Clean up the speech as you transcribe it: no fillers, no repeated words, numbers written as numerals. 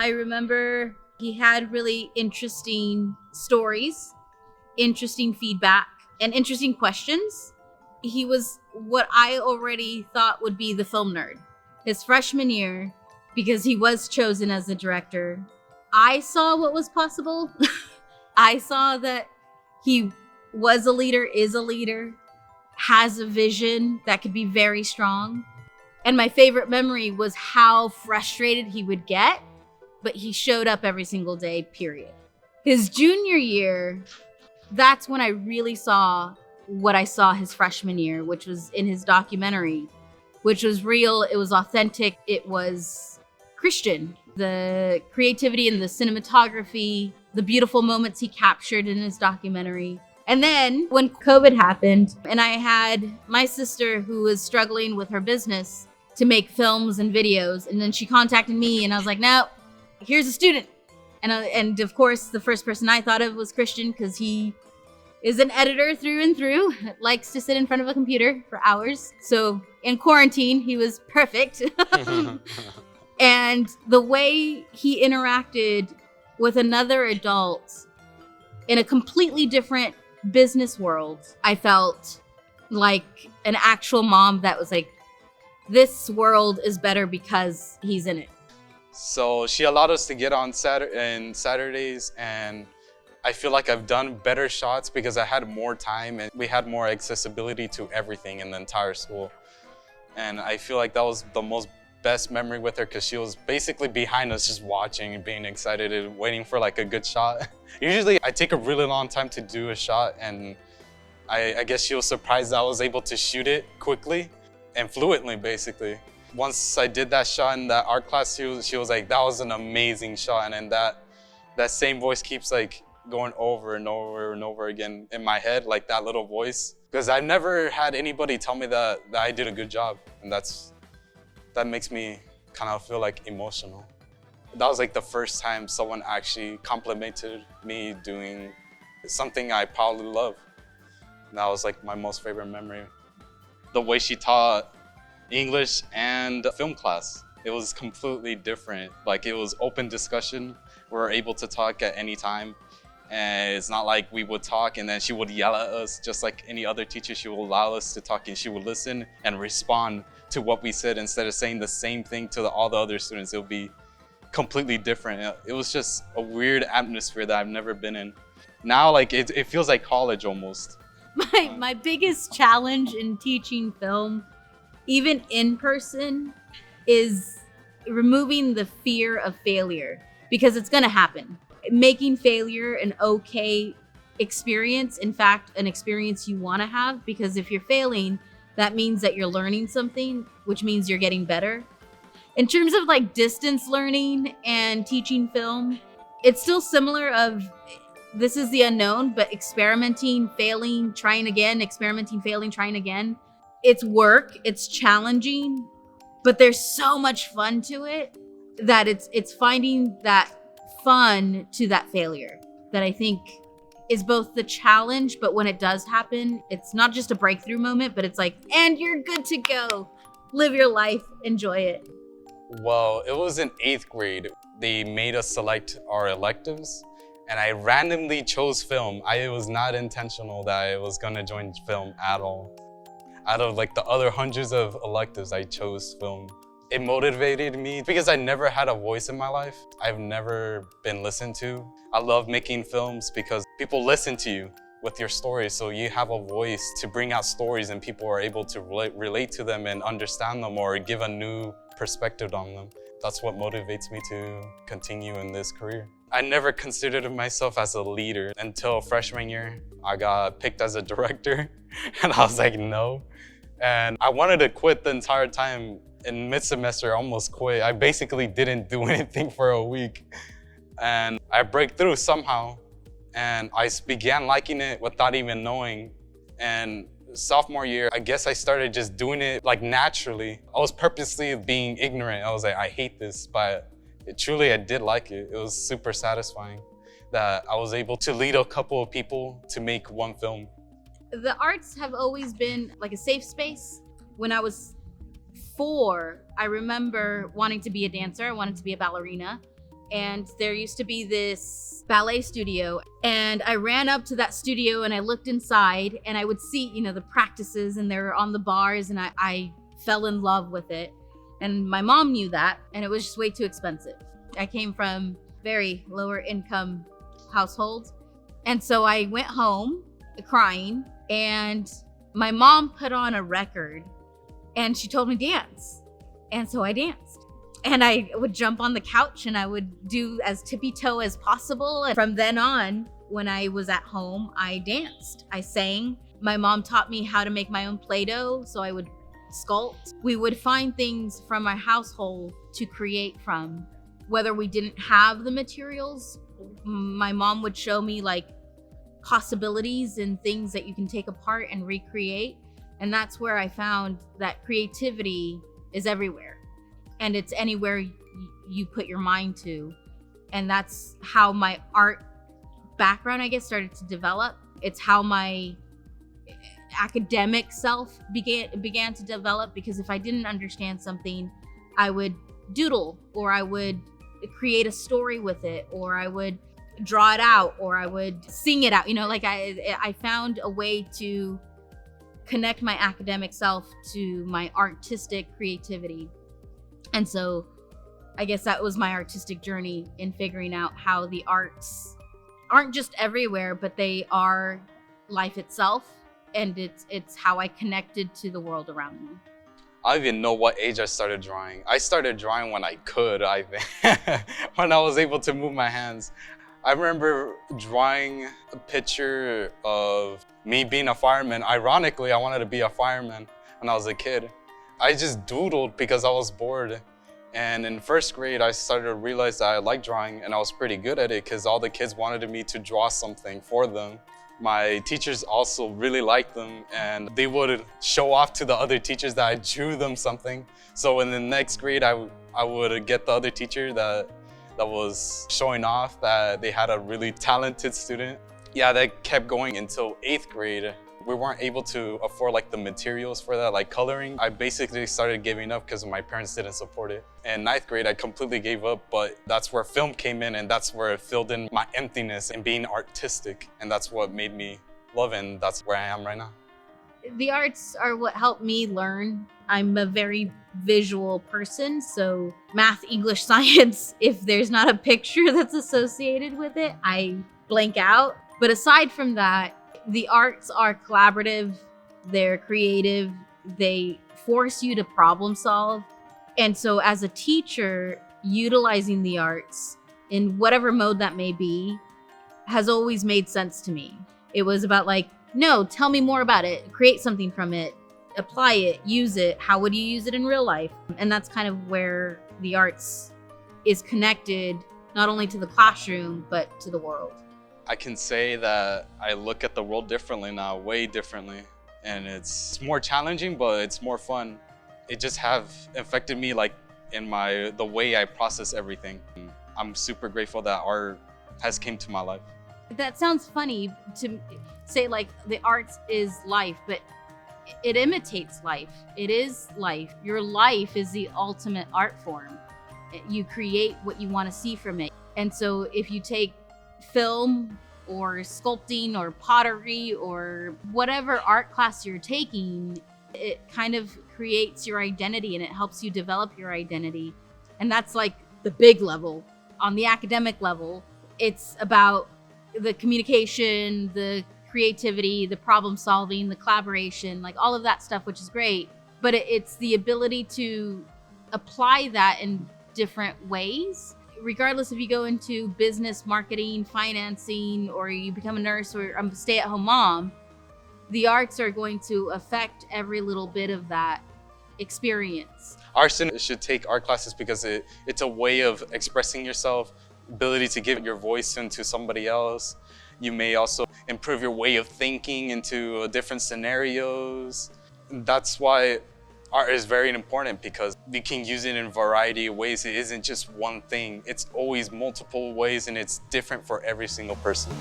I remember he had really interesting stories, interesting feedback, and interesting questions. He was what I already thought would be the film nerd. His freshman year, because he was chosen as the director, I saw what was possible. I saw that he was a leader, is a leader, has a vision that could be very strong. And my favorite memory was how frustrated he would get, but he showed up every single day, period. His junior year, that's when I really saw what I saw his freshman year, which was in his documentary, which was real, it was authentic, it was Kristian. The creativity and the cinematography, the beautiful moments he captured in his documentary. And then when COVID happened and I had my sister who was struggling with her business to make films and videos, and then she contacted me and I was like, no, here's a student. And of course, the first person I thought of was Kristian because he is an editor through and through, likes to sit in front of a computer for hours. So in quarantine, he was perfect. And the way he interacted with another adult in a completely different business world, I felt like an actual mom that was like, this world is better because he's in it. So she allowed us to get on Saturdays, and I feel like I've done better shots because I had more time and we had more accessibility to everything in the entire school. And I feel like that was the best memory with her because she was basically behind us just watching and being excited and waiting for like a good shot. Usually I take a really long time to do a shot, and I guess she was surprised that I was able to shoot it quickly and fluently basically. Once I did that shot in that art class, she was like, that was an amazing shot. And then that same voice keeps like going over and over and over again in my head, like that little voice. Because I've never had anybody tell me that I did a good job. And that makes me kind of feel like emotional. That was like the first time someone actually complimented me doing something I probably love. And that was like my most favorite memory. The way she taught English and film class, it was completely different. Like it was open discussion. We were able to talk at any time. And it's not like we would talk and then she would yell at us just like any other teacher. She would allow us to talk and she would listen and respond to what we said instead of saying the same thing to all the other students. It would be completely different. It was just a weird atmosphere that I've never been in. Now like it feels like college almost. My biggest challenge in teaching film, even in person, is removing the fear of failure, because it's gonna happen. Making failure an okay experience, in fact, an experience you wanna have, because if you're failing, that means that you're learning something, which means you're getting better. In terms of like distance learning and teaching film, it's still similar of this is the unknown, but experimenting, failing, trying again, experimenting, failing, trying again. It's work, it's challenging, but there's so much fun to it that it's finding that fun to that failure that I think is both the challenge, but when it does happen, it's not just a breakthrough moment, but it's like, and you're good to go. Live your life, enjoy it. Well, it was in 8th grade. They made us select our electives, and I randomly chose film. It was not intentional that I was gonna join film at all. Out of like the other hundreds of electives, I chose film. It motivated me because I never had a voice in my life. I've never been listened to. I love making films because people listen to you with your stories, so you have a voice to bring out stories and people are able to relate to them and understand them or give a new perspective on them. That's what motivates me to continue in this career. I never considered myself as a leader until freshman year. I got picked as a director and I was like, no. And I wanted to quit the entire time. In mid-semester, I almost quit. I basically didn't do anything for a week. And I break through somehow. And I began liking it without even knowing. And sophomore year, I guess I started just doing it like naturally. I was purposely being ignorant. I was like, I hate this, but truly I did like it. It was super satisfying that I was able to lead a couple of people to make one film. The arts have always been like a safe space. When I was 4, I remember wanting to be a dancer. I wanted to be a ballerina. and there used to be this ballet studio, and I ran up to that studio and I looked inside, and I would see, the practices, and they're on the bars, and I fell in love with it. And my mom knew that, and it was just way too expensive. I came from very lower income household, and so I went home crying, and my mom put on a record and she told me dance. And so I danced. And I would jump on the couch and I would do as tippy-toe as possible. And from then on, when I was at home, I danced. I sang. My mom taught me how to make my own Play-Doh, so I would sculpt. We would find things from our household to create from. Whether we didn't have the materials, my mom would show me like possibilities and things that you can take apart and recreate. And that's where I found that creativity is everywhere, and it's anywhere you put your mind to. And that's how my art background, I guess, started to develop. It's how my academic self began to develop, because if I didn't understand something, I would doodle, or I would create a story with it, or I would draw it out, or I would sing it out. I found a way to connect my academic self to my artistic creativity. And so I guess that was my artistic journey in figuring out how the arts aren't just everywhere, but they are life itself, and it's how I connected to the world around me. I don't even know what age I started drawing. I started drawing when I could, I think, when I was able to move my hands. I remember drawing a picture of me being a fireman. Ironically, I wanted to be a fireman when I was a kid. I just doodled because I was bored. And in first grade, I started to realize that I liked drawing, and I was pretty good at it because all the kids wanted me to draw something for them. My teachers also really liked them, and they would show off to the other teachers that I drew them something. So in the next grade, I would get the other teacher that was showing off that they had a really talented student. Yeah, that kept going until 8th grade. We weren't able to afford like the materials for that, like coloring. I basically started giving up because my parents didn't support it. In 9th grade, I completely gave up, but that's where film came in, and that's where it filled in my emptiness in being artistic. And that's what made me love it, and that's where I am right now. The arts are what helped me learn. I'm a very visual person, so math, English, science, if there's not a picture that's associated with it, I blank out. But aside from that, the arts are collaborative, they're creative, they force you to problem solve. And so as a teacher, utilizing the arts in whatever mode that may be has always made sense to me. It was about like, no, tell me more about it, create something from it, apply it, use it. How would you use it in real life? And that's kind of where the arts is connected, not only to the classroom, but to the world. I can say that I look at the world differently now, way differently. And it's more challenging, but it's more fun. It just have affected me like in the way I process everything. I'm super grateful that art has came to my life. That sounds funny to say like the arts is life, but it imitates life. It is life. Your life is the ultimate art form. You create what you want to see from it. And so if you take film or sculpting or pottery or whatever art class you're taking, it kind of creates your identity and it helps you develop your identity. And that's like the big level. On the academic level, it's about the communication, the creativity, the problem solving, the collaboration, like all of that stuff, which is great. But it's the ability to apply that in different ways. Regardless if you go into business, marketing, financing, or you become a nurse or a stay-at-home mom, the arts are going to affect every little bit of that experience. Our students should take art classes because it's a way of expressing yourself, ability to give your voice into somebody else. You may also improve your way of thinking into different scenarios. That's why art is very important, because you can use it in a variety of ways. It isn't just one thing. It's always multiple ways, and it's different for every single person.